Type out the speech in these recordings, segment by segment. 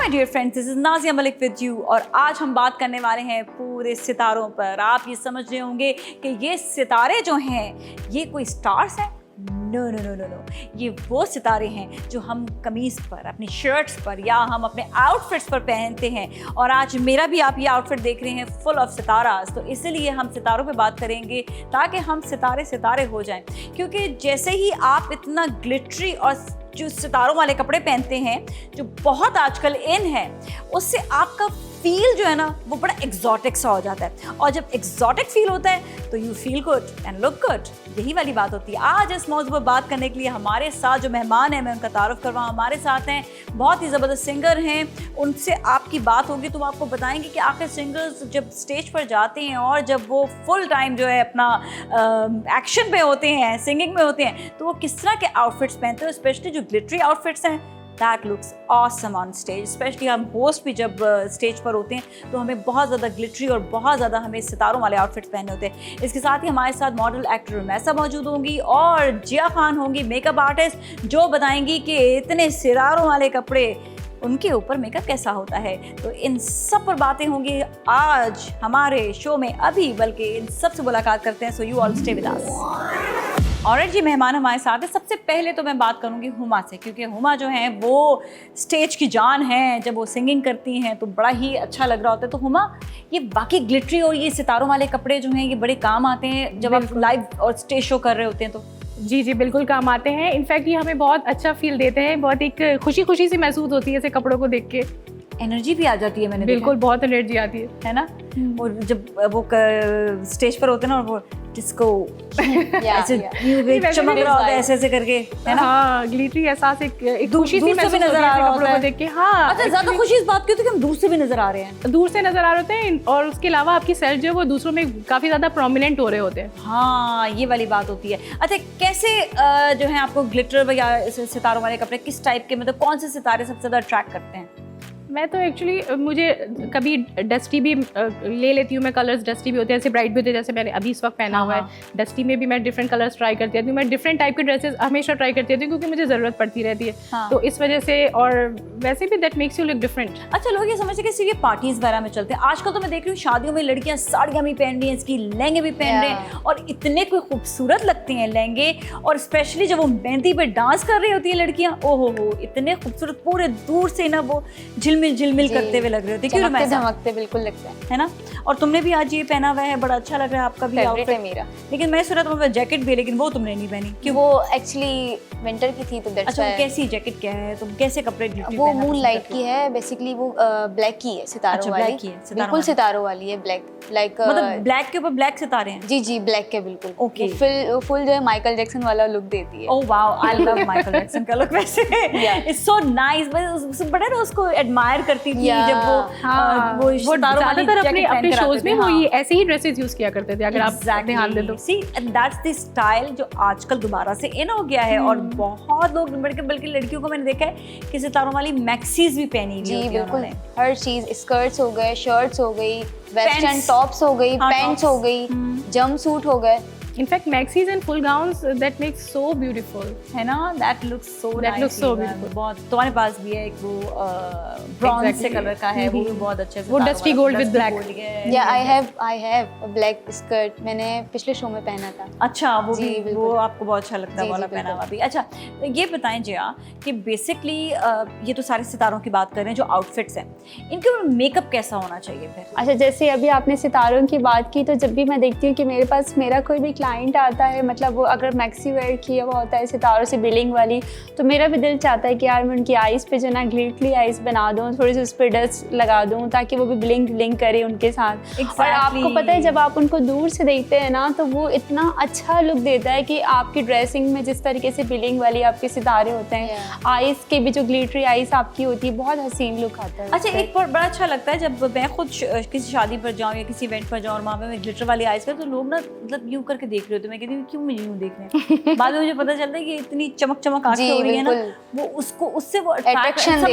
My dear friends, this is Nazia Malik with you और आज हम बात करने वाले हैं पूरे सितारों पर। आप ये समझ रहे होंगे कि ये सितारे जो हैं ये कोई स्टार्स हैं? No no no no no, ये वो सितारे हैं जो हम कमीज़ पर, अपनी शर्ट्स पर या हम अपने आउटफिट्स पर पहनते हैं। और आज मेरा भी आप ये आउटफिट देख रहे हैं फुल ऑफ सितारास, तो इसीलिए हम सितारों पे बात करेंगे ताकि हम सितारे सितारे हो जाएं। क्योंकि जैसे ही आप इतना ग्लिटरी और जो सितारों वाले कपड़े पहनते हैं जो बहुत आजकल इन है, उससे आपका फील जो है ना वो बड़ा एग्जॉटिक सा हो जाता है। और जब एग्जॉटिक फील होता है तो you feel good and look good, यही वाली बात होती है। आज इस मौजू पर बात करने के लिए हमारे साथ जो मेहमान हैं, मैं उनका तारुफ करवाऊँ। हमारे साथ हैं बहुत ही ज़बरदस्त सिंगर हैं, उनसे आपकी बात होगी तो वो आपको बताएंगे कि आखिर सिंगर्स जब स्टेज पर जाते हैं और जब वो फुल टाइम जो है अपना एक्शन पे होते हैं, सिंगिंग में होते हैं, तो वो किस तरह के आउटफिट्स पहनते हैं, स्पेशली जो ग्लिटरी आउटफिट्स हैं। That looks awesome on stage, specially हम होस्ट भी जब स्टेज पर होते हैं तो हमें बहुत ज़्यादा ग्लिटरी और बहुत ज़्यादा हमें सितारों वाले आउटफिट्स पहने होते हैं। इसके साथ ही हमारे साथ मॉडल एक्टर मैसा मौजूद होंगी और जिया खान होंगी मेकअप आर्टिस्ट, जो बताएंगी कि इतने सितारों वाले कपड़े उनके ऊपर मेकअप कैसा होता है। तो इन सब पर बातें होंगी आज हमारे शो में अभी, बल्कि इन सब से मुलाकात करते हैं। So you all stay with us. और जी मेहमान हमारे साथ है। सबसे पहले तो मैं बात करूंगी हुमा से, क्योंकि हुमा जो है वो स्टेज की जान है। जब वो सिंगिंग करती हैं तो बड़ा ही अच्छा लग रहा होता है। तो हुमा, ये बाकी ग्लिटरी और ये सितारों वाले कपड़े जो हैं ये बड़े काम आते हैं जब आप लाइव और स्टेज शो कर रहे होते हैं? तो जी बिल्कुल काम आते हैं। इनफैक्ट ये हमें बहुत अच्छा फील देते हैं, बहुत एक खुशी खुशी सी महसूस होती है ऐसे कपड़ों को देख के। एनर्जी भी आ जाती है, मैंने बिल्कुल बहुत एनर्जी आती है ना। और जब वो स्टेज पर होते हैं ना और वो डिस्को ऐसे चमक रहा होता है ऐसे ऐसे करके, है ना। हाँ, ग्लिटरी एहसास एक खुशी सी महसूस नजर आ रहा कपड़ों को देख के। हाँ, अच्छा, ज्यादा खुशी इस बात की होती है कि हम दूर से भी नजर आ रहे हैं, दूर से नजर आ रहे होते हैं और उसके अलावा आपकी सेल्फ जो है वो दूसरों में काफी ज्यादा प्रोमिनेंट हो रहे होते हैं। हाँ, ये वाली बात होती है। अच्छा, कैसे जो है आपको ग्लिटर या सितारों वाले कपड़े किस टाइप के, मतलब कौन से सितारे सबसे ज्यादा अट्रैक्ट करते हैं? मैं तो एक्चुअली मुझे कभी डस्टी भी ले लेती हूँ मैं, कलर्स डस्टी भी होते हैं, ऐसे ब्राइट भी होते हैं, जैसे मैंने अभी इस वक्त पहना हुआ है। डस्टी में भी मैं डिफरेंट कलर्स ट्राई करती रहती हूँ। मैं डिफरेंट टाइप के ड्रेसेस हमेशा ट्राई करती रहती हूँ क्योंकि मुझे ज़रूरत पड़ती रहती है। तो इस वजह से, और वैसे भी that makes you look different. अच्छा, लोग ये समझते हैं कि सिर्फ ये पार्टीज वगैरह में चलते हैं। आजकल तो मैं देख रही हूँ शादियों में लड़कियाँ साड़ियाँ भी पहन रही हैं, इसकी लहंगे भी पहन रहे हैं और इतने कोई खूबसूरत लगते हैं लहंगे। और स्पेशली जब वो मेहंदी पे डांस कर रही होती है लड़कियाँ, ओहो हो, इतने खूबसूरत, पूरे दूर से ना वो झिलमिल करते हुए लग रहे होते हैं। क्यों धमकते बिल्कुल लगता है ना। और तुमने भी आज ये पहना हुआ है, बड़ा अच्छा लग रहा है, आपका भी आउटफिट है मेरा। लेकिन मैं सुना तुम्हारे जैकेट भी है, लेकिन वो तुमने नहीं पहनी, क्यों? वो एक्चुअली विंटर की थी तो दैट्स अच्छा, कैसी जैकेट क्या है, तुम कैसे कपड़े? वो मून लाइट की है बेसिकली, वो ब्लैक की है, सितारों वाली। ब्लैक की है, बिल्कुल सितारों वाली है, ब्लैक, लाइक मतलब ब्लैक के ऊपर ब्लैक सितारे हैं। जी ब्लैक के बिल्कुल। ओके, फुल जो है माइकल जैक्सन वाला लुक देती है। Oh wow, I love Michael Jackson का लुक। वैसे इट्स सो नाइस। मैं बड़ा ना उसको एडमायर करती थी जब वो ज्यादातर अपने शोज में वो ऐसे ही ड्रेसेस यूज किया करते थे, अगर आप ध्यान दें तो। सी, दैट्स द स्टाइल जो आजकल दोबारा से इन हो गया है। और बहुत लोग, बल्कि लड़कियों को मैंने देखा है कि सितारों वाली मैक्सीज भी पहनी हुई होती है उन्होंने। हर चीज, स्कर्ट्स हो गए, शर्ट्स हो गई, वेस्टर्न टॉप्स हो गई, पैंट्स हो गई, जंप सूट हो गए। In fact maxis and full gowns that makes so beautiful, है ना। That looks so beautiful. बहुत तुम्हारे पास भी है एक वो ब्रॉन्ज से कलर का है, वो भी बहुत अच्छे से, वो डस्टी गोल्ड विद ब्लैक। या I have a black skirt, मैंने पिछले शो में पहना था। अच्छा, वो आपको बहुत अच्छा लगता है वाला पहना हुआ भी। अच्छा, तो ये बताएं जिया कि बेसिकली ये तो सारे सितारों की बात कर रहे हैं जो आउटफिट्स हैं, इनके ऊपर मेकअप कैसा होना चाहिए फिर? अच्छा, जैसे अभी आपने सितारों की बात की, तो जब भी मैं देखती हूँ कि मेरे पास मेरा कोई भी क्लाइंट आता है, मतलब वो अगर मैक्सी वेयर किया हुआ होता है सितारों से बिलिंग वाली, तो मेरा भी दिल चाहता है कि यार मैं उनकी आइज़ पे जो ना ग्लिटरी आइज़ बना दूँ, थोड़ी सी उस पर डस्ट लगा दूँ ताकि वो भी ब्लिंग करे उनके साथ। और आपको पता है जब आप उनको दूर से देखते हैं ना, तो वो इतना अच्छा लुक देता है कि आपकी ड्रेसिंग में जिस तरीके से बिलिंग वाली आपके सितारे होते हैं, आइज़ के भी जो ग्लिटरी आइज़ आपकी होती है, बहुत हसीन लुक आता है। अच्छा, एक बड़ा अच्छा लगता है जब मैं खुद किसी शादी पर जाऊँ या किसी इवेंट पर जाऊँ और वहाँ पे मैं ग्लिटर वाली आइज़ पर, तो लोग ना मतलब यूँ करके देख रहे हो तो मैं कहती हूँ क्यों मुझे यूँ देख रहे हैं। बाद में मुझे पता चलता है कि इतनी चमक चमक आंखें हो रही है ना, वो उसको उससे वो अट्रैक्शन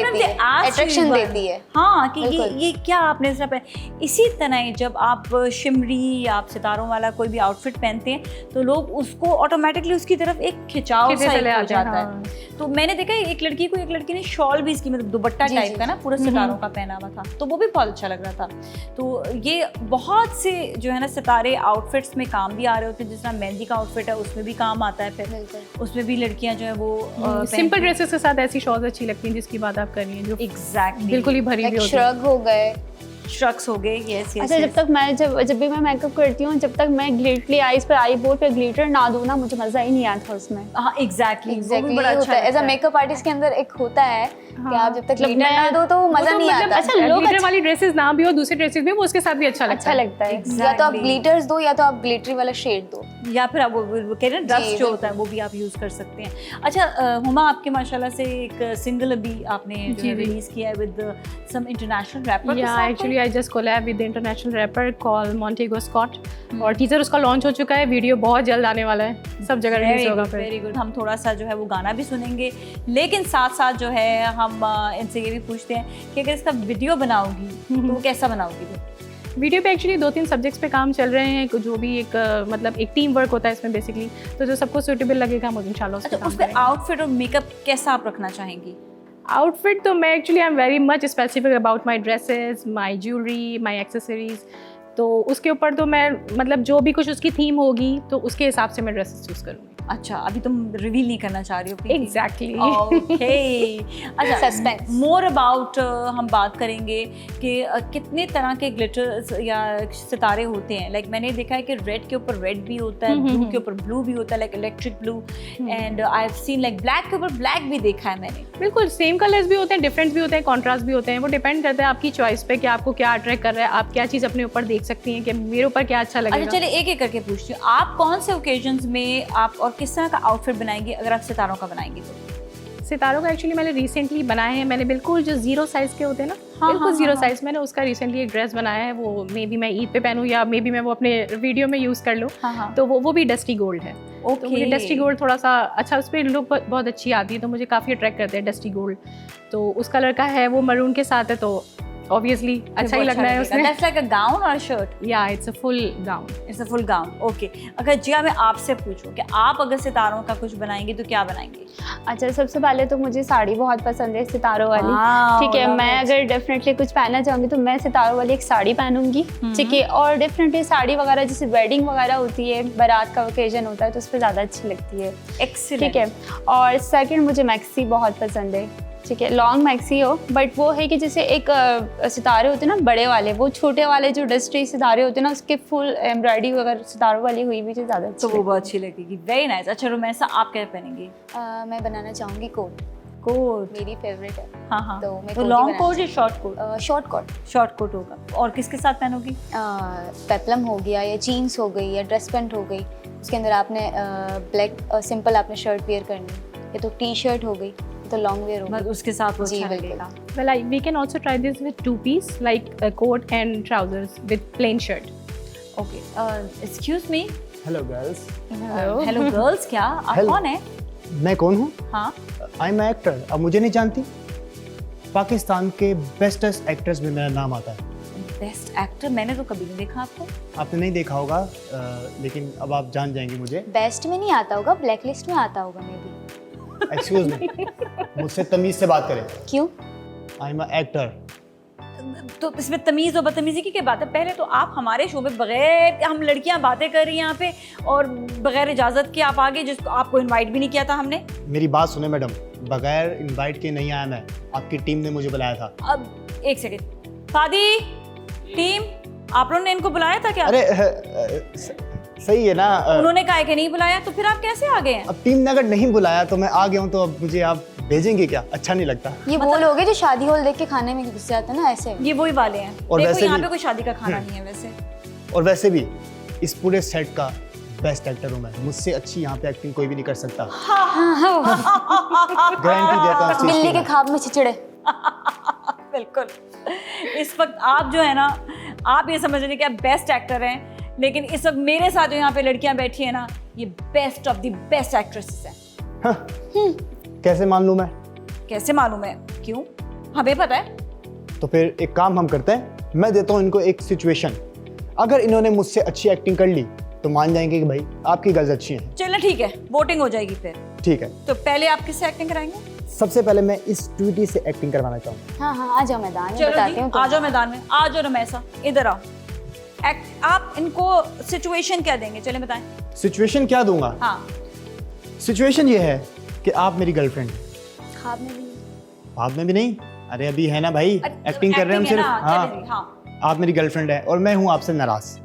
देती है। हाँ कि ये क्या आपने इस तरह पहन। इसी तरह जब आप शिमरी या आप सितारों वाला कोई भी आउटफिट पहनते हैं तो लोग उसको ऑटोमेटिकली उसकी तरफ एक खिंचाव सा हो जाता है। तो मैंने देखा एक लड़की ने शॉल भी इसकी मतलब दुपट्टा टाइप का ना पूरा सितारों का पहना हुआ था, तो वो भी बहुत अच्छा लग रहा था। तो ये बहुत से जो है ना सितारे आउटफिट्स में काम भी आ रहे होते हैं, जिस तरह मेहंदी का आउटफिट है उसमें भी काम आता है, फिर उसमें भी लड़कियां जो है वो सिंपल ड्रेसेस के साथ ऐसी शॉल्स अच्छी लगती हैं जिसकी बात आप कर रही हैं, जो एग्जैक्टली बिल्कुल ही भरी हुई होती है। श्रग हो गए, श्रग्स हो गए। यस अच्छा, जब तक मैं जब भी मैं मेकअप करती हूँ, जब तक मैं ग्लिटरली आईज पर आई बोर्ड पे ग्लिटर ना दूँ ना, मुझे मजा ही नहीं आता उसमें। हाँ एग्जैक्टली बड़ा अच्छा है। एज अ मेकअप आर्टिस्ट के अंदर एक होता है कि आप जब तक ग्लिटर ना दो तो मजा नहीं आता। अच्छा, ग्लिटर वाली ड्रेसेस ना भी हो, दूसरे ड्रेसेस में वो उसके साथ भी अच्छा लगता है। या तो आप ग्लिटर्स दो या तो आप ग्लिटरी वाला शेड दो, या फिर आप वो कह रहे हैं डस्ट जो होता है वो भी आप यूज कर सकते हैं। अच्छा हुमा, आपके माशाल्लाह से एक सिंगल अभी आपने रिलीज किया है विद सम इंटरनेशनल रैपर। या actually I just collab with the international rapper called Montego Scott, और टीजर उसका लॉन्च हो चुका है, वीडियो बहुत जल्द आने वाला है, सब जगह रिलीज होगा। फिर वेरी गुड। हम थोड़ा सा जो है वो गाना भी सुनेंगे, लेकिन साथ साथ जो है हम इनसे ये भी पूछते हैं कि अगर इसका वीडियो बनाओगी तो वो कैसा बनाओगी? वीडियो पे एक्चुअली 2-3 सब्जेक्ट्स पे काम चल रहे हैं, जो भी एक मतलब एक टीम वर्क होता है इसमें बेसिकली, तो जो सबको सूटेबल लगेगा हम इंशाल्लाह उस पे काम करेंगे। आउटफिट और मेकअप कैसा आप रखना चाहेंगी? आउटफिट तो मैं actually I am very much specific about my dresses, my jewellery, my accessories, तो उसके ऊपर तो मैं मतलब जो भी कुछ उसकी थीम होगी तो उसके हिसाब से मैं ड्रेसेस चूज़ करूँगी। अच्छा, अभी तुम रिवील नहीं करना चाह रही हो? एग्जैक्टली। ओके। अच्छा, सस्पेंस। मोर अबाउट हम बात करेंगे कि कितने तरह के ग्लिटर्स या सितारे होते हैं। लाइक मैंने देखा है कि रेड के ऊपर रेड भी होता है, ब्लू के ऊपर ब्लू भी होता है, like electric blue, and I have seen like black के ऊपर ब्लैक भी देखा है मैंने। बिल्कुल सेम कलर्स भी होते हैं, डिफरेंट भी होते हैं, कॉन्ट्रास्ट भी होते हैं, वो डिपेंड करता है आपकी चॉइस पे कि आपको क्या अट्रैक्ट कर रहा है, आप क्या चीज़ अपने ऊपर देख सकती हैं कि मेरे ऊपर क्या अच्छा लगेगा। अच्छा, चलिए एक एक करके पूछती हूँ, आप कौन से ओकेजन्स में आप और किस तरह का आउटफिट बनाएंगे अगर आप सितारों का बनाएंगे तो? सितारों का एक्चुअली मैंने रिसेंटली बनाए हैं, मैंने बिल्कुल जो 0 साइज़ के होते हैं ना, बिल्कुल 0 साइज़, मैंने उसका रिसेंटली एक ड्रेस बनाया है, वो मे बी मैं ईद पे पहनूँ या मे बी मैं वो अपने वीडियो में यूज़ कर लूँ। तो वो भी डस्टी गोल्ड है। तो मुझे डस्टी गोल्ड थोड़ा सा अच्छा, उस पर लुक बहुत अच्छी आती है, तो मुझे काफ़ी अट्रैक्ट करते हैं डस्टी गोल्ड। तो उस कलर का है, वो मरून के साथ है, तो ऑब्वियसली अच्छा ही लगना है उसमें। That's like a gown or a shirt? Yeah, it's a full gown. It's a full gown. Okay. अगर जिया मैं आपसे पूछूं कि आप अगर सितारों का कुछ बनाएंगे तो क्या बनाएंगे? अच्छा, सबसे पहले तो मुझे साड़ी बहुत पसंद है, सितारों वाली। ठीक है, मैं अगर डेफिनेटली कुछ पहनना चाहूँगी तो मैं सितारों वाली एक साड़ी पहनूंगी। ठीक है, और डेफिनेटली साड़ी वगैरह जैसे वेडिंग वगैरह होती है, बारात का ओकेजन होता है तो उस पर ज़्यादा अच्छी लगती है। एक्सीलेंट। ठीक है, और सेकंड मुझे मैक्सी बहुत पसंद है। ठीक है, लॉन्ग मैक्सी हो, बट वो है कि जैसे एक सितारे होते हैं ना बड़े वाले, वो छोटे वाले जो डस्टी सितारे होते हैं ना, उसके फुल एम्ब्रॉयडरी अगर सितारों वाली हुई भी तो ज़्यादा तो वो बहुत अच्छी लगेगी। Very nice. अच्छा रुमैसा, आप क्या पहनेंगी? मैं बनाना चाहूँगी कोट। कोट मेरी फेवरेट है। हाँ हाँ, तो मैं तो लॉन्ग कोट या short coat? Short coat. Short coat होगा। और किसके साथ पहनोगी? पेप्लम हो गया, या जीन्स हो गई, या ड्रेस पैंट हो गई, उसके अंदर आपने ब्लैक सिंपल आपने शर्ट वेयर करनी, या तो टी शर्ट हो गई, तो लॉन्ग वेयर होगी, उसके साथ वो जी, अच्छा बिल्कुल। लगेगा। Well, we can also try this with 2-piece, like a coat and trousers with plain shirt. Okay, excuse me. Hello girls. Hello girls, क्या आप Hello. कौन है? मैं कौन हूँ? हाँ, आई एम एक्टर। अब मुझे नहीं जानती? पाकिस्तान के बेस्टेस्ट एक्टर्स में मेरा नाम आता है। बेस्ट एक्टर मैंने तो कभी नहीं देखा आपको। आपने नहीं देखा होगा, लेकिन अब आप जान जाएंगे मुझे। बेस्ट में नहीं आता होगा, ब्लैक लिस्ट में आता होगा मे बी। एक्सक्यूज मी, मुझसे तमीज से बात करें। क्यों? I am actor. तो इसमें तमीज़ और बदतमीज़ी की क्या बात है? पहले तो आप हमारे शो में बगैर, हम लड़कियां बातें कर रही हैं यहाँ पे और बगैर इजाज़त के आप आगे, जिसको आपको इनवाइट भी नहीं किया था हमने। मेरी बात सुने मैडम, बगैर इनवाइट के नहीं आया मैं, आपकी टीम ने मुझे बुलाया था। अब एक सेकंड, फादी टीम, आप लोगों ने इनको बुलाया था क्या? अरे सही है ना। उन्होंने कहा कि नहीं बुलाया, तो फिर आप कैसे आ गए हैं? अब टीम ने अगर नहीं बुलाया तो मैं आ गया हूँ, तो अब मुझे आप भेजेंगे क्या? अच्छा नहीं लगता। ये वो लोग हैं जो शादी हॉल देख के खाने में घुस जाते हैं ना, ऐसे। ये वही वाले हैं। और देखो वैसे यहाँ भी- पे कोई शादी का खाना नहीं है वैसे। और वैसे भी इस पूरे सेट का बेस्ट एक्टर हूँ मैं, मुझसे अच्छी यहाँ पे एक्टिंग कोई भी नहीं कर सकता। गारंटी देता हूँ इस चीज़ बिल्ली की के मैं। खाब में चिचड़े। बिल्कुल। इस वक्त आप जो है ना, आप ये समझ रहे हैं कि आप बेस्ट एक्टर हैं, लेकिन इस वक्त मेरे साथ जो यहाँ पे लड़कियां बैठी है ना, ये best of the best actresses हैं। हाँ, कैसे मान लूँ मैं? कैसे मालूम है? क्यों? हमें पता है। तो फिर एक काम हम करते हैं, मैं देता हूँ इनको एक सिचुएशन। अगर इन्होंने मुझसे अच्छी एक्टिंग कर ली तो मान जाएंगे कि भाई आपकी गर्ल्स अच्छी हैं। चलो ठीक है, वोटिंग हो जाएगी फिर। ठीक है, तो पहले आप किससे एक्टिंग कराएंगे? सबसे पहले मैं इस ट्वीटी से एक्टिंग करवाना चाहूँगा। हाँ हाँ, आ जाओ मैदान में, चलो बताती जी, हूँ आ जाओ मैदान में, आ जाओ रमेशा, इधर आओ। आप इनको सिचुएशन क्या देंगे, चले बताएं। सिचुएशन क्या दूंगा? हाँ, सिचुएशन ये है कि आप मेरी गर्लफ्रेंड, ख्वाब में भी नहीं। ख्वाब में भी नहीं, अरे अभी है ना भाई, एक्टिंग कर रहे हैं हम है सिर्फ। ना, हाँ, चलिए, हाँ। आप मेरी गर्लफ्रेंड है और मैं हूँ आपसे नाराज।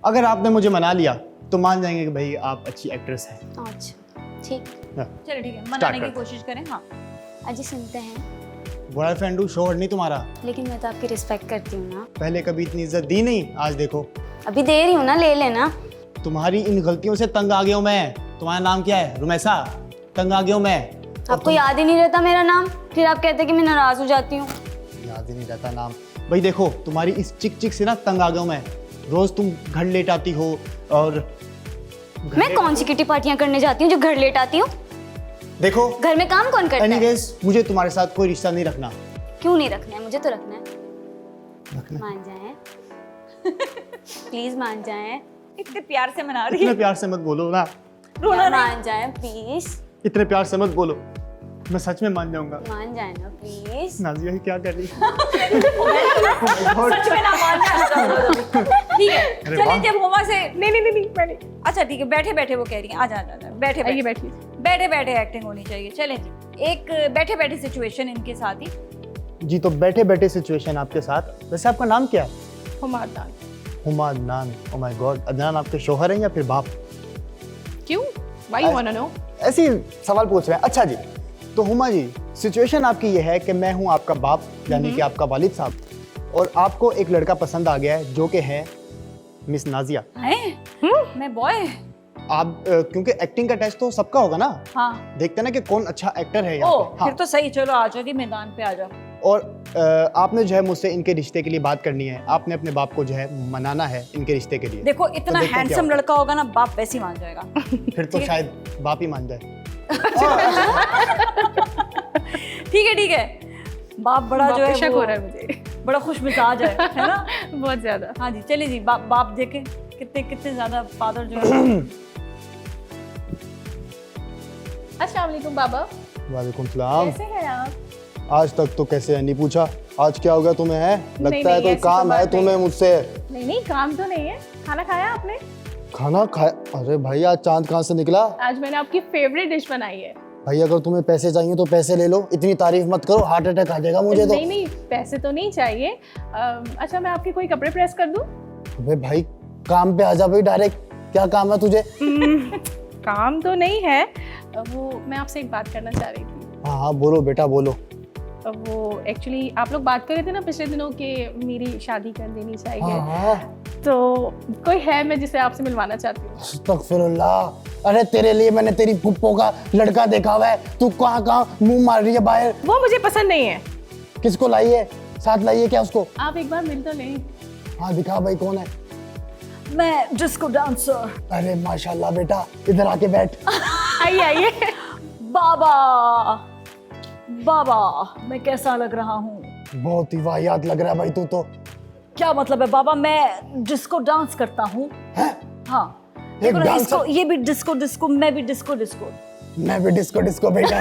अगर आपने मुझे मना लिया तो मान जाएंगे कि भाई आप अच्छी एक्ट्रेस हैं। अच्छा ठीक, हाँ, चलो ठीक है, मनाने की करते कोशिश करें। हाँ, अजी सुनते हैं, बॉयफ्रेंड हूँ, शोहर नहीं तुम्हारा। लेकिन मैं तो आपकी रिस्पेक्ट करती हूँ ना। पहले कभी इतनी इज्जत दी नहीं, आज देखो। अभी दे रही हूँ ना, ले लेना। तुम्हारी इन गलतियों से तंग आ गया हूँ मैं। तुम्हारा नाम क्या है? रुमैसा। तंग आ गया हूँ मैं। आपको याद ही नहीं रहता मेरा नाम, फिर आप कहते कि मैं नाराज हो जाती हूँ। याद ही नहीं रहता नाम। भाई देखो, तुम्हारी इस चिक चिक से ना तंग आ गया हूँ मैं। रोज तुम घर लेट आती हो और मैं कौन सी किटी पार्टियां करने जाती हूँ जो घर लेट आती हूँ? देखो, घर में काम कौन करता है? एनीवेज मुझे तुम्हारे साथ कोई रिश्ता नहीं रखना। क्यों नहीं रखना है? मुझे तो रखना है। रखना? मान जाए प्लीज, मान जाए। इतने प्यार से मना रही इतने है, प्यार से मत बोलो ना, रोना नहीं। मान जाए प्लीज, इतने प्यार से मत बोलो, मैं सच में मान जाऊंगा। मान जाए ना प्लीज। नाजिया ये क्या कर रही है? सच में ना मानना। ठीक है, अरे चलिए वाह। जब हुमा से, नहीं मैंने अच्छा ठीक है, बैठे बैठे वो कह रही हैं, आ जा बैठे आइए बैठे बैठिए। बैठे बैठे एक्टिंग होनी चाहिए। चलें जी, एक बैठे बैठे सिचुएशन इनके साथ ही। जी, तो बैठे बैठे सिचुएशन आपके साथ। वैसे आपका नाम क्या है? हुमादान। हुमादनान। ओह माय गॉड, अदनान आपके शौहर हैं या फिर बाप? क्यों? Why you want to know? ऐसी सवाल पूछ रहे हैं। अच्छा जी, तो हुमा जी, सिचुएशन आपकी ये है कि मैं हूँ आपका बाप, यानी कि आपका वालिद साहब, और आपको एक लड़का पसंद आ गया है जो कि है मिस नाजिया। हैं? मैं बॉय? आप क्योंकि एक्टिंग का टेस्ट तो सबका होगा ना, हाँ। देखते हैं ना कि कौन अच्छा एक्टर है यहाँ ओ, पे। हाँ। फिर तो सही, चलो आ जाओ जी, मैदान पे आ जाओ। और आपने जो है मुझसे इनके रिश्ते के लिए बात करनी है। आपने अपने बाप को जो है मनाना है इनके रिश्ते के लिए। देखो, इतना देखते हैं क्या हैंडसम होता है। लड़का होगा ना, बाप वैसे ही मान जाएगा। फिर तो शायद बाप ही मान जाए। ठीक है, बाप बड़ा जो है शक वो हो रहा है मुझे। बड़ा खुश मिजाज है ना? बहुत ज्यादा। हाँ जी, चलिए जी, बाप देखे कितने कितने ज्यादा फादर जो है। अस्सलाम वालेकुम बाबा। वालेकुम सलाम। कैसे हैं आप? आज तक तो कैसे है नहीं पूछा, आज क्या हो गया तुम्हें? है लगता नहीं, है कोई ऐसी काम तो है बात नहीं तुम्हें है। मुझसे। नहीं काम तो नहीं है। खाना खाया आपने? खाना खाया? अरे भाई, आज चांद कहाँ से निकला? आज मैंने आपकी फेवरेट डिश बनाई है। भाई अगर तुम्हें पैसे चाहिए तो पैसे ले लो, इतनी तारीफ मत करो, हार्ट अटैक आ जाएगा मुझे तो। नहीं पैसे तो नहीं चाहिए। अच्छा, मैं आपके कोई कपड़े प्रेस कर दूं? अबे भाई, काम पे आ जा भाई डायरेक्ट। क्या काम है तुझे? काम तो नहीं है। वो मैं आपसे एक बात करना चाह रही थी। हाँ हाँ, बोलो बेटा बोलो। वो एक्चुअली आप लोग बात कर रहे थे ना पिछले दिनों कि मेरी शादी कर देनी चाहिए। हाँ हाँ, तो कोई है मैं जिसे आपसे मिलवाना चाहती हूँ। अस्तगफिरुल्लाह। अरे तेरे लिए मैंने तेरी फुप्पो का लड़का देखा हुआ है, तू कहाँ कहाँ मुंह मार रही है बाहर। वो मुझे पसंद नहीं है। किसको लाई है? साथ लाई है क्या उसको? आप एक बार मिल तो लें। हाँ दिखा भाई, कौन है? मैं डिस्को डांसर। अरे माशाल्लाह बेटा, इधर आके बैठ। आइए बाबा, मैं कैसा लग रहा हूँ? बहुत ही वाहियात लग रहा है भाई तू तो। क्या मतलब है बाबा? मैं डिस्को डांस करता हूँ। हाँ, देखो ना, डांसर? इसको ये भी डिस्को, मैं भी डिस्को। मैं भी डिस्को बेटा।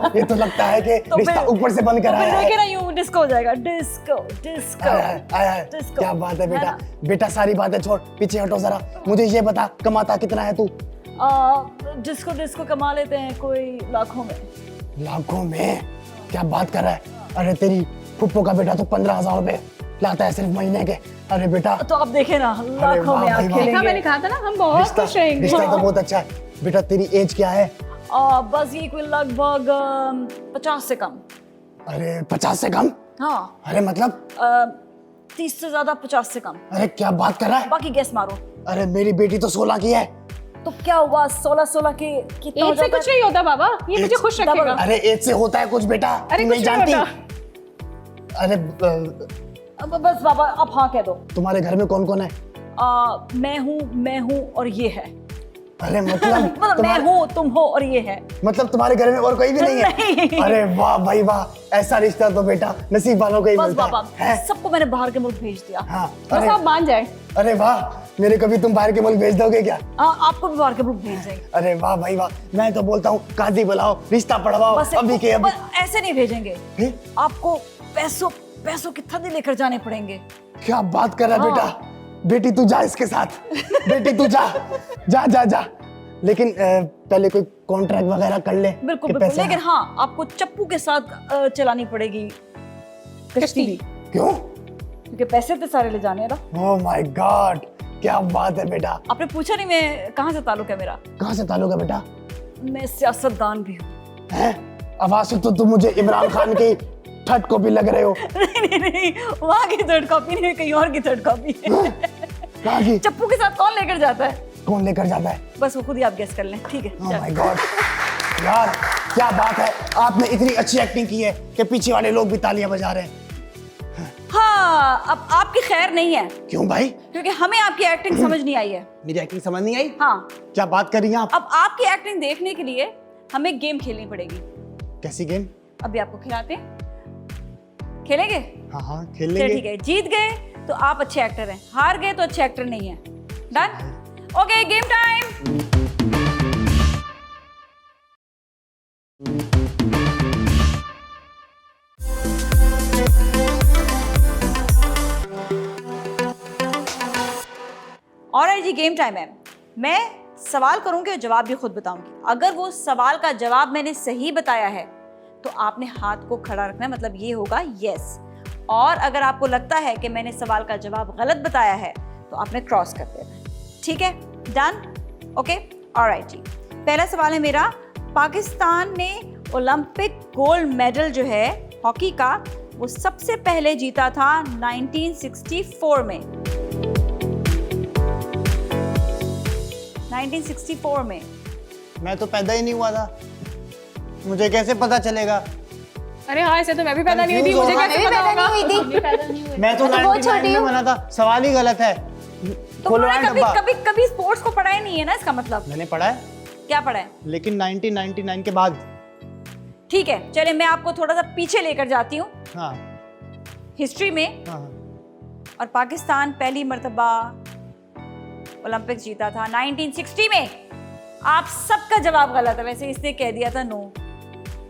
ये तो लगता है कि तो रिश्ता फिर- ऊपर से बंद करा है। देखे ना, यूं डिस्को हो जाएगा। डिस्को आया, डिस्को। क्या बात है है बेटा। ना? बेटा सारी बातें छोड़, पीछे हटो जरा। मुझे ये बता, कमाता कितना है तू? डिस्को कमा लेते हैं कोई लाखों में। लाखों में? क्या बात कर रहा है? अरे तेरी फुप्पो का बेटा तो 15,000 रुपए लाता है सिर्फ महीने के। अरे बेटा, तो आप देखे ना, लाखों वाह में भाई आप वाह। देखा, मैंने खेलेंगे। कहा था ना हम बहुत खुश रहेंगे। रिश्ता तो बहुत अच्छा है। बेटा तेरी एज क्या है? बस ये कोई लगभग 50 से कम। अरे 50 से कम? हाँ, अरे मतलब? 30 से ज्यादा, 50 से कम। अरे क्या बात कर रहा है? बाकी गैस मारो। अरे मेरी बेटी तो 16 की है। तो क्या हुआ, 16 के कितना हो एज से जाता कुछ नहीं होता बाबा, ये मुझे खुश डबल। रखेगा। अरे एज से होता है कुछ बेटा, अरे तुम कुछ नहीं जानती। होता। अरे अब बस बाबा, आप हाँ कह दो। तुम्हारे घर में कौन कौन है? मैं हूँ और ये है। अरे मतलब मतलब मैं हूँ, तुम हो और ये है। मतलब तुम्हारे घर में और कोई भी नहीं है? नहीं। अरे वाह भाई वाह, ऐसा रिश्ता तो बेटा नसीब वालों को ही बस मिलता बाबा, है। सबको मैंने बाहर के मुल्क भेज दिया। हाँ, बस आप मान जाए। अरे वाह, मेरे कभी तुम बाहर के मुल्क भेज दोगे क्या? आपको भी बाहर के मुल्क भेज देंगे। अरे वाह भाई वाह, मैं तो बोलता हूँ काजी बुलाओ, रिश्ता पढ़वाओ बस अभी के अभी। बस ऐसे नहीं भेजेंगे, फिर? आपको पैसों की थैली लेकर जाने पड़ेंगे। क्या बात कर रहा है हाँ। बेटा? बेटी तू जा इसके साथ, बेटी तू जा जा जा जा। लेकिन पहले कोई कॉन्ट्रैक्ट वगैरह कर ले। बिल्कुल कि बिल्कुल, पैसे लेकिन हाँ आपको चप्पू के साथ चलानी पड़ेगी कश्ती भी, क्यों? क्योंकि पैसे तो सारे ले जाने हैं ना। ओह माय गॉड, क्या बात है बेटा। आपने पूछा नहीं मैं कहाँ से ताल्लुक है मेरा? कहाँ से ताल्लुक है बेटा? मैं सियासतदान भी हूँ। हैं? आवाज से तो तुम मुझे इमरान खान की थर्ड कॉपी लग रहे हो। नहीं, वहाँ की थर्ड कॉपी नहीं, कहीं और की थर्ड कॉपी है। कहाँ की? चप्पू के साथ कौन लेकर जाता है? कौन लेकर जाता है? बस वो खुद ही आप गेस कर लें, ठीक है? ओह चलो। माय गॉड यार, क्या बात है, आपने इतनी अच्छी एक्टिंग की है कि पीछे वाले लोग भी तालियां बजा रहे हैं। हाँ, अब आपकी खैर नहीं है, क्यों भाई? क्योंकि हमें आपकी एक्टिंग समझ नहीं आई है। मेरी एक्टिंग समझ नहीं आई? हाँ, क्या बात कर रही हैं आप? अब आपकी एक्टिंग देखने के लिए हमें गेम खेलनी पड़ेगी। कैसी गेम? अभी आपको खिलाते हैं, खेलेंगे? हाँ हाँ खेल चलिए लेंगे। ठीक है, जीत गए तो आप अच्छे एक्टर हैं, हार गए तो अच्छे एक्टर नहीं है। Done? Okay, game time. Alright जी, गेम टाइम है। मैं सवाल करूंगी और जवाब भी खुद बताऊंगी। अगर वो सवाल का जवाब मैंने सही बताया है तो आपने हाथ को खड़ा रखना है, मतलब ये होगा यस। और अगर आपको लगता है कि मैंने सवाल का जवाब गलत बताया है तो आपने क्रॉस कर देना, ठीक है? डन? ओके, ऑलराइट जी। पहला सवाल है मेरा, पाकिस्तान ने ओलंपिक गोल्ड मेडल जो है हॉकी का वो सबसे पहले जीता था 1964 में। 1964 में। मैं तो पैदा ही नहीं हुआ था, मुझे कैसे पता चलेगा? अरे हाँ, ऐसे तो मैं भी पैदा नहीं हुई थी, Confuse मुझे हो कैसे मैं पता भी पैदा होगा? नहीं हुई थी। मैं तो मैं तो बहुत 99 छोटी में हूँ। बना था। सवाल ही गलत है। तो खोलो उन्होंने यार कभी डब्बा। कभी कभी स्पोर्ट्स को पढ़ा ही नहीं है ना, इसका मतलब। मैंने पढ़ा है, क्या पढ़ा है? लेकिन 1999 के बाद। ठीक है, चलिए मैं आपको थोड़ा सा पीछे लेकर जाती हूँ हाँ हिस्ट्री में। हाँ। और पाकिस्तान पहली मर्तबा ओलंपिक जीता था 1960 में। आप सबका जवाब गलत है, वैसे इसने कह दिया था नो,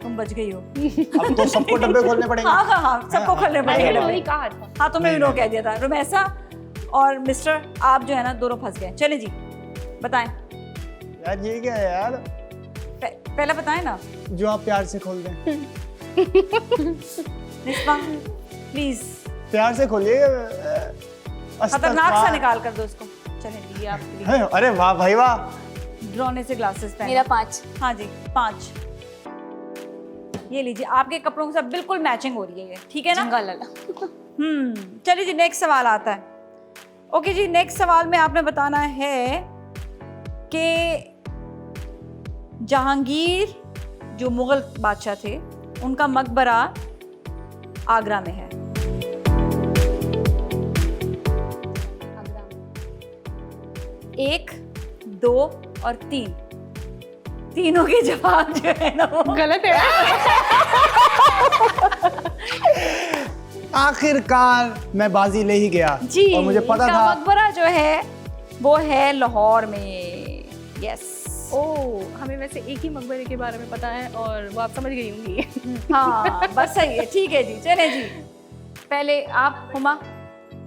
तुम बच गई हो। अब तो सबको डब्बे खोलने पड़ेंगे। हाँ हाँ हाँ, सबको खोलने मैंने पड़ेगा। वही कहा था। हाँ, तुमने भी नहीं, नो कह दिया था। रुमैसा और मिस्टर, आप जो है ना दोनों फंस गए। चले जी, बताएं। यार ये क्या है यार, पहले बताएं ना। जो आप प्यार से खोल दें। निस्बा प्लीज, प्यार से खोलिए। खतरनाक सा निकाल कर दो उसको। चले जी, ये आपके लिए। अरे वाह भाई वाह। ड्रोने से ग्लासेस पहने। मेरा 5। हाँ जी, 5। ये लीजिए, आपके कपड़ों के साथ बिल्कुल मैचिंग हो रही है ये, ठीक है ना? जंगा लाला। चलिए जी, नेक्स्ट सवाल आता है। ओके जी, नेक्स्ट सवाल में आपने बताना है कि जहांगीर जो मुगल बादशाह थे, उनका मकबरा आगरा में है। एक, 2 और 3, तीनों के जवाब जो है ना वो गलत है। आखिरकार मैं बाजी ले ही गया जी। और मुझे पता इनका था। मकबरा जो है वो है लाहौर में। यस। ओह, हमें वैसे एक ही मकबरे के बारे में पता है और वो आप समझ गई होंगी। हाँ, बस सही है, ठीक है जी। चले जी, पहले आप हुमा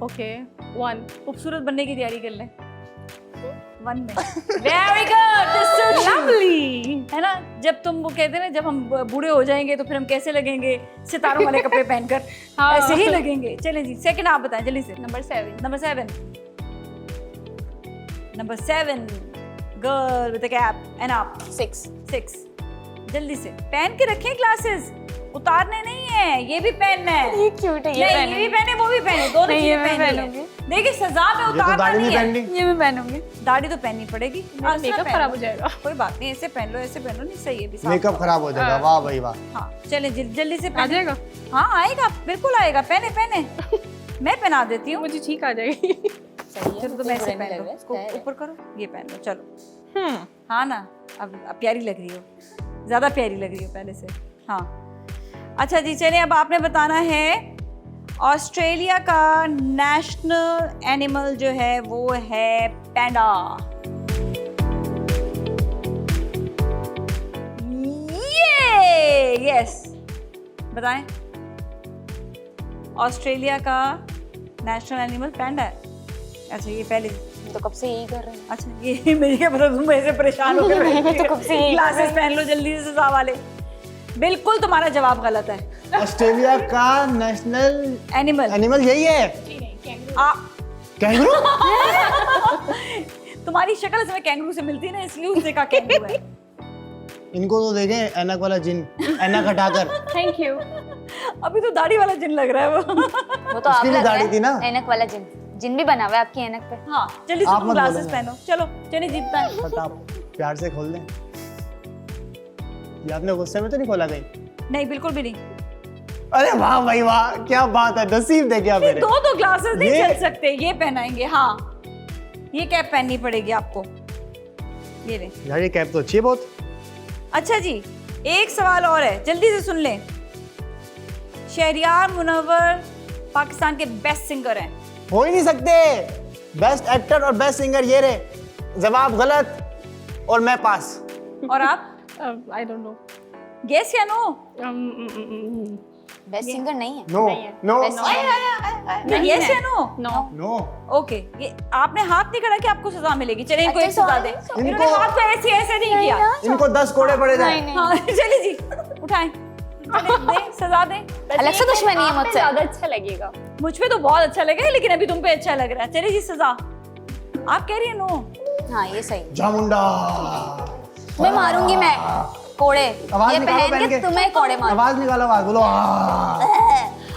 ओके, 1। खूबसूरत बनने की तैयारी कर लें। 1 में। Very good, this is lovely. है ना, जब तुम वो कहते हैं ना, जब हम बूढ़े हो जाएंगे तो फिर हम कैसे लगेंगे? सितारों वाले कपड़े पहनकर। हाँ। ऐसे ही लगेंगे। चलें जी, सेकंड आप बताएं जल्दी से। Number 7। Number 7। Number 7, girl with a cap and आप 6। जल्दी से पहन के रखें ग्लासेस, उतारने नहीं है, ये भी पहनना है। ये क्यूट है, नहीं, ये भी पहने, वो भी पहने, दोनों नहीं, ये चीजें मैं पहनी है। पहनूंगी। देखिए, सजा में ये तो उतारना दाढ़ी नहीं नहीं है। पहननी। ये मैं पहनूंगी। दाढ़ी तो पहननी पड़ेगी। मेरा ऐसे मेकअप पहनो। खराब हो जाएगा। कोई बात नहीं, ऐसे पहन लो, ऐसे पहनो, नहीं सही है भी साफ। मेकअप खराब हो जाएगा। वाह भाई वाह। हाँ, चले जल्दी से आ पहने। जाएगा? हाँ आएगा, बिल्कुल आएगा। पहने पहने, मैं पहना देती हूँ। मुझे ठीक आ जाएगी। सही है, चलो तो मैं ऐसे बुरा नहीं पहन लग लो, रहा है, इसको style है। ऊपर करो, ये पहन लो, चलो। हाँ ना, अब प्यारी लग रही हो, ज़्यादा प्यारी लग रही हो पहले से। हाँ अच्छा जी, चलिए अब आपने बताना है ऑस्ट्रेलिया का नेशनल एनिमल जो है वो है पैंडा। ये यस, बताएं। ऑस्ट्रेलिया का नेशनल एनिमल पैंडा है। अच्छा ये पहले, तो कब से यही कर रहे हैं। अच्छा ये मुझे क्या पता, तुम ऐसे परेशान होकर तो कब से यही ग्लासेस पहन लो जल्दी से सजा वाले। बिल्कुल तुम्हारा जवाब गलत है। ऑस्ट्रेलिया का नेशनल एनिमल एनिमल यही है, कैंगरू। तुम्हारी शक्ल इसमें कैंगरू से मिलती है ना, इसलिए उसने कहा कैंगरू है। इनको तो देखें ऐनक वाला जिन, ऐनक हटाकर। Thank you. अभी तो दाढ़ी वाला जिन लग रहा है वो। वो तो आप उसकी भी लग रहे दाढ़ी थी ना। हैं, ऐनक वाला जिन, जिन भी बना हुआ है आपकी ऐनक पे। हाँ जल्दी से आप तुम मत ग्लासेस बोलो। पहनो, चलो चलिए जीतता है। बट आप प्यार से खोल दें। ये आपने गुस्से में तो नहीं खोला कहीं? नहीं बिल्कुल भी नहीं। अरे वाह भाई वाह, क्या बात है, नसीब दे गया मेरे। दो ग्लासेस नहीं ये- चल सकते, ये पहनाएंगे। हाँ ये कैप पहननी पड़ेगी आपको, ये ले। यार ये कैप तो अच्छी है बहुत। अच्छा जी, एक सवाल और है, जल्दी से सुन लें। शहरियार मुनव्वर पाकिस्तान के बेस्ट सिंगर हैं। हो ही नहीं सकते। बेस्ट एक्टर और बेस्ट सिंगर ये रहे। जवाब गलत और मैं पास। और आप आई डोंट नो। गेस या नो? बेस्ट सिंगर नहीं है। नो नो यस या नो? नो। नो। ओके, ये आपने हाथ नहीं करा कि आपको सजा मिलेगी। चलिए इनको एक अच्छा, सजा दे। sorry, इन्होंने इनको- हाथ को ऐसे ऐसे नहीं किया। इनको 10 कोड़े पड़े जाए। हाँ चलिए जी, उठाएं, चलिए, दें सजा दें। अलग से दुश्मनी है आप पे मुझसे। ज्यादा अच्छा लगेगा। मुझ पे तो बहुत अच्छा लगा, लेकिन अभी तुम पे अच्छा लग रहा है। चलिए जी सजा, आप कह रही है नो? हाँ ये सही। जामुंडा। मैं मारूंगी, मैं कोड़े आवाज ये निकालो पहन के तुम्हें कोड़े मारूंगी। आवाज निकालो, आवाज बोलो।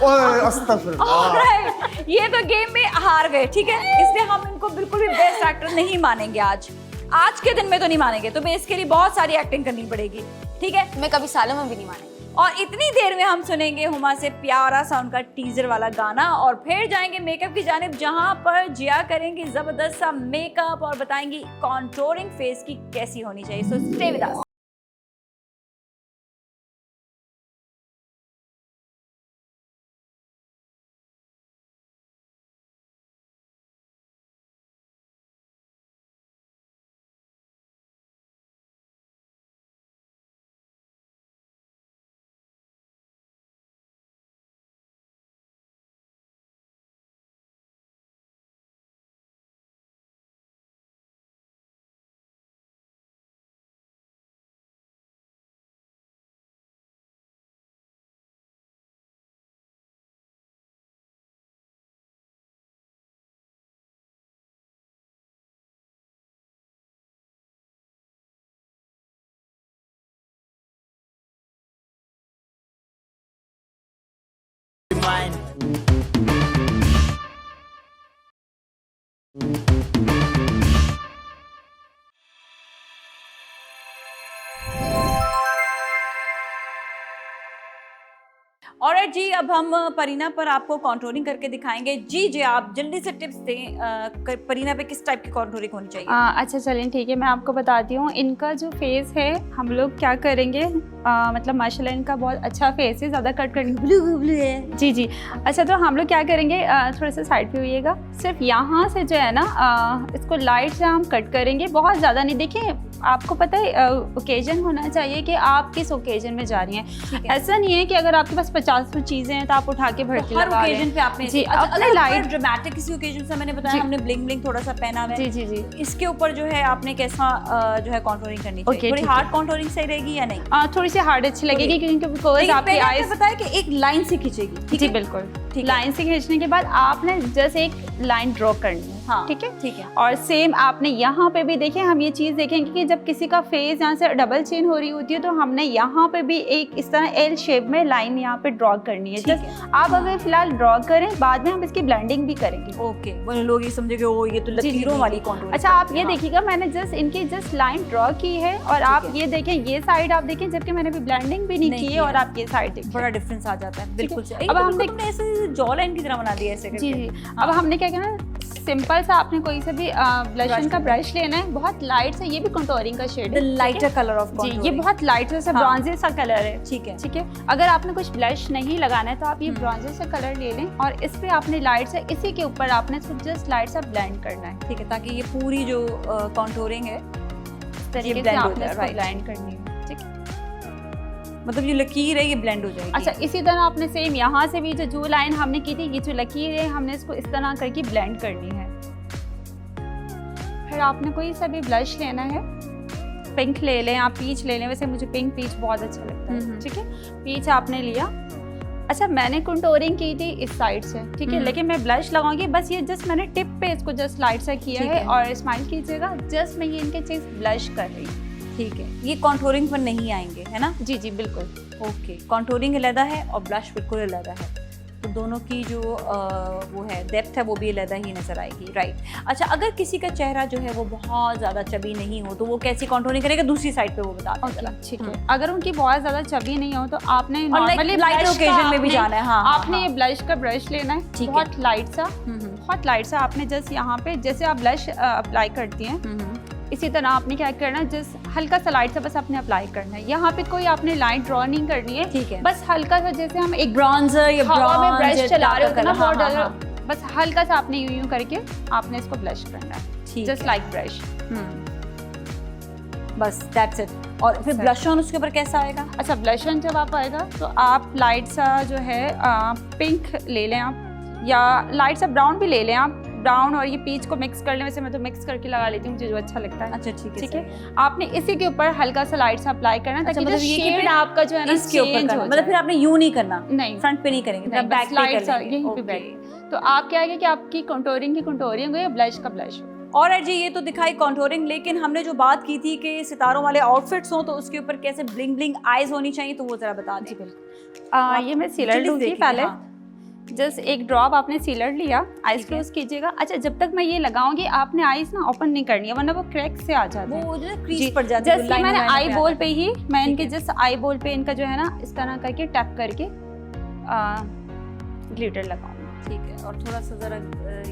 ओए अस्तगफिरुल्लाह। Alright, ये तो गेम में हार गए, ठीक है, इसलिए हम इनको बिल्कुल भी बेस्ट एक्टर नहीं मानेंगे आज के दिन में तो नहीं मानेंगे। तुम्हें इसके लिए बहुत सारी एक्टिंग करनी पड़ेगी, ठीक है। मैं कभी सालों में भी नहीं मानेंगी। और इतनी देर में हम सुनेंगे हुमा से प्यारा सा उनका टीजर वाला गाना और फिर जाएंगे मेकअप की जानिब, जहां पर जिया करेंगी जबरदस्त सा मेकअप और बताएंगी कॉन्टोरिंग फेस की कैसी होनी चाहिए। So stay with us. और जी अब हम परीना पर आपको कॉन्टोरिंग करके दिखाएंगे। जी आप जल्दी से टिप्स दें, परीना पे किस टाइप की कॉन्टोरिंग होनी चाहिए? अच्छा चलें ठीक है, मैं आपको बताती हूँ। इनका जो फेस है हम लोग क्या करेंगे, मतलब माशाल्लाह इनका बहुत अच्छा फेस है, ज़्यादा कट करेंगे, ब्लू है। जी अच्छा, तो हम लोग क्या करेंगे, थोड़ा सा साइड पे होइएगा। सिर्फ यहाँ से जो है ना इसको लाइट से हम कट करेंगे, बहुत ज़्यादा नहीं। देखिए आपको पता है ओकेजन होना चाहिए कि आप किस ओकेजन में जा रही हैं। ऐसा नहीं है कि अगर आपके पास 50 चीज़ें हैं तो आप उठा के भड़की हर लगा रहे ओकेजन हैं। पे आपने जी, अच्छा, अपने अगर लाइट ड्रामेटिक किसी ओकेजन से मैंने बताया जी। हमने ब्लिंग ब्लिंग थोड़ा सा पहना हुआ है। जी इसके ऊपर जो है आपने कैसा जो है कॉन्टोरिंग करनी चाहिए? ओके, थोड़ी ठीक हार्ड है। कॉन्टोरिंग सही रहेगी या नहीं? थोड़ी सी हार्ड अच्छी लगेगी क्योंकि बिकॉज लेकिन आपकी पहले आपने आईज बताया कि एक लाइन से खींचेगी, ठीक जी है? बिल्कुल, ठीक है। लाइन से खींचने के बाद आपने जस्ट एक लाइन ड्रॉ करनी है। हाँ, ठीक है ठीक है। और सेम आपने यहाँ पे भी देखें, हम ये चीज़ देखेंगे कि जब किसी का फेस यहाँ से डबल चेन हो रही होती है तो हमने यहाँ पे भी एक इस तरह एल शेप में लाइन यहाँ पे ड्रॉ करनी है। ठीक जस्ट है। आप अगर फिलहाल ड्रॉ करें, बाद में हम इसकी ब्लेंडिंग भी करेंगे। ओके, वो लोग ये समझेंगे ओ ये तो लकीरों वाली कॉन्टोरिंग। अच्छा आप ये देखिएगा, मैंने जस्ट इनकी जस्ट लाइन ड्रॉ की है और आप ये देखें, ये साइड आप देखें, जबकि मैंने भी ब्लेंडिंग भी नहीं नहीं की है किया। और आप ये साइड देखिए। बड़ा डिफरेंस आ जाता है, बिल्कुल से। अब हम तुमने ऐसे जॉ लाइन की तरह बना दिया ऐसे करके। जी अब हमने क्या करना, सिंपल सा आपने कोई सा भी ब्लशन का ब्रश लेना है, बहुत लाइट सा, ये भी कंटूरिंग का शेड द है, लाइटर कलर ऑफ जी, ये बहुत लाइट सा हाँ। ब्रॉन्जी सा कलर है। ठीक है। ठीक है, अगर आपने कुछ ब्लश नहीं लगाना है तो आप ये ब्रॉन्जी सा कलर ले लें और इस पे आपने लाइट सा, इसी के ऊपर आपने इसको जस्ट लाइट सा ब्लेंड करना है। ठीक है, ताकि ये पूरी जो कॉन्टोरिंग है इस तरीके से blend हो आपने जाए, इसको right। ब्लेंड करनी है। ठीक है, मतलब ये लकीर है ये ब्लेंड हो जाएगी। अच्छा इसी तरह आपने सेम यहाँ से भी जो लाइन हमने की थी, ये जो लकीर है हमने इसको इस तरह करके ब्लेंड करनी है। फिर आपने कोई सा भी ब्लश लेना है, पिंक ले लें, आप पीच ले लें, वैसे मुझे पिंक पीच बहुत अच्छा लगता है। ठीक है, पीच आपने लिया। अच्छा मैंने कंटूरिंग की थी इस साइड से, ठीक है, लेकिन मैं ब्लश लगाऊंगी, बस ये जस्ट मैंने टिप पे इसको जस्ट लाइट सा किया है। और स्माइल कीजिएगा, जस्ट मैं ये इनके चीज ब्लश कर रही हूँ। ठीक है, ये कॉन्टोरिंग पर नहीं आएंगे, है ना? जी जी बिल्कुल। ओके, कॉन्टोरिंग अलग है और ब्लश बिल्कुल अलग है, तो दोनों की जो वो है डेप्थ है वो भी अलग ही नजर आएगी, राइट। अच्छा, अगर किसी का चेहरा जो है वो बहुत ज़्यादा चबी नहीं हो तो वो कैसी कॉन्टोरिंग करेगा? दूसरी साइड पे वो बता दें। ठीक है, अगर उनकी बहुत ज़्यादा चबी नहीं हो तो आपने और नॉर्मली लाइट ओकेजन में भी जाना है। हाँ, आपने ये ब्लश का ब्रश लेना है, ठीक है। बहुत लाइट सा, बहुत लाइट सा। आपने जस्ट यहाँ पे जैसे आप ब्लश अप्लाई करती हैं इसी तरह आपने क्या करना है, जस्ट हल्का सा लाइट सा बस आपने अप्लाई करना है। यहाँ पे कोई आपने लाइन ड्रॉ नहीं करनी है, ठीक है। बस हल्का सा जैसे हम एक ब्राउन्जर या हवा में ब्रश चला रहे होते हैं ना, हाँ, बहुत हाँ, बस हल्का सा आपने यूं करके आपने इसको ब्लश करना है, ठीक जस्ट है। Like brush. बस दैट्स इट। और फिर ब्लश ऑन उसके ऊपर कैसा आएगा? अच्छा ब्लश ऑन जब आप आएगा तो आप लाइट सा जो है पिंक ले लें आप, या लाइट सा ब्राउन भी ले लें आप। ब्राउन और ये पीच को मिक्स कर लें, वैसे मैं तो मिक्स करके लगा लेती हूँ, मुझे जो अच्छा लगता है। अच्छा ठीक है, ठीक है, आपने इसी के ऊपर हल्का सा लाइट सा अप्लाई करना है, अच्छा, ताकि मतलब जो ये कि शेड फिर आपका जो है ना इसके ऊपर change करना, हो मतलब फिर जाए। आपने यूं नहीं करना, नहीं फ्रंट पे नहीं करेंगे, नहीं, बैक बस पे light कर सा लेंगे। यहीं पे ओके। बैक। तो आप क्या है कि आपकी कंटूरिंग की कंटूरिंग हो या ब्लश का ब्लश हो। और जी, ये तो दिखाई कॉन्टोरिंग, लेकिन हमने जो बात की थी कि सितारों वाले आउटफिट्स हों तो उसके ऊपर कैसे ब्लिंग ब्लिंग आईज होनी चाहिए, तो वो जरा बता दें। ये मैं सीलर जल्दी लूँगी देखिए, पहले। हाँ। जस्ट एक ड्रॉप आपने सीलर लिया, आइज ठीक है। क्लोज कीजिएगा। अच्छा जब तक मैं ये लगाऊंगी आपने आइज ना ओपन नहीं करनी है, वरना वो क्रैक से आ जाते हैं। वो जो जी, क्रीज पड़ जाती है, जस्ट line मैंने line आई पे बॉल आता पे ही मैं इनके ठीक है। जस्ट आई बॉल पे इनका जो है ना इस तरह करके टैप करके ग्लिटर लगाऊंगी। है। ठीक है, और थोड़ा सा जरा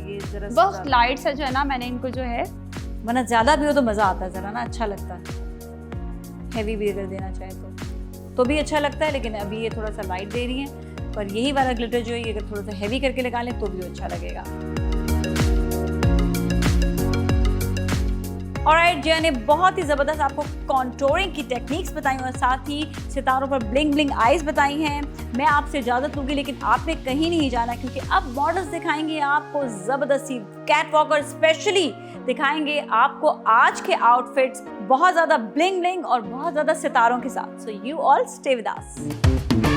ये जरा बहुत लाइट सा जो है ना मैंने इनको जो है, वरना ज्यादा भी हो तो मजा आता है, जरा ना अच्छा लगता है। हैवी भी अगर देना चाहे तो भी अच्छा लगता है, लेकिन अभी ये थोड़ा सा लाइट दे रही है। पर यही वाला ग्लिटर जो है ये अगर थोड़ा सा हैवी करके लगा लें तो भी अच्छा लगेगा। ऑलराइट, जया ने बहुत ही ज़बरदस्त आपको कॉन्टोरिंग की टेक्निक्स बताई और साथ ही सितारों पर ब्लिंग ब्लिंग आईज बताई हैं। मैं आपसे इजाज़त लूँगी, लेकिन आपने कहीं नहीं जाना, क्योंकि अब मॉडल्स दिखाएंगे आपको ज़बरदस्ती कैट वॉक, और स्पेशली दिखाएंगे आपको आज के आउटफिट्स बहुत ज़्यादा ब्लिंग ब्लिंग और बहुत ज़्यादा सितारों के साथ। So you all stay with us.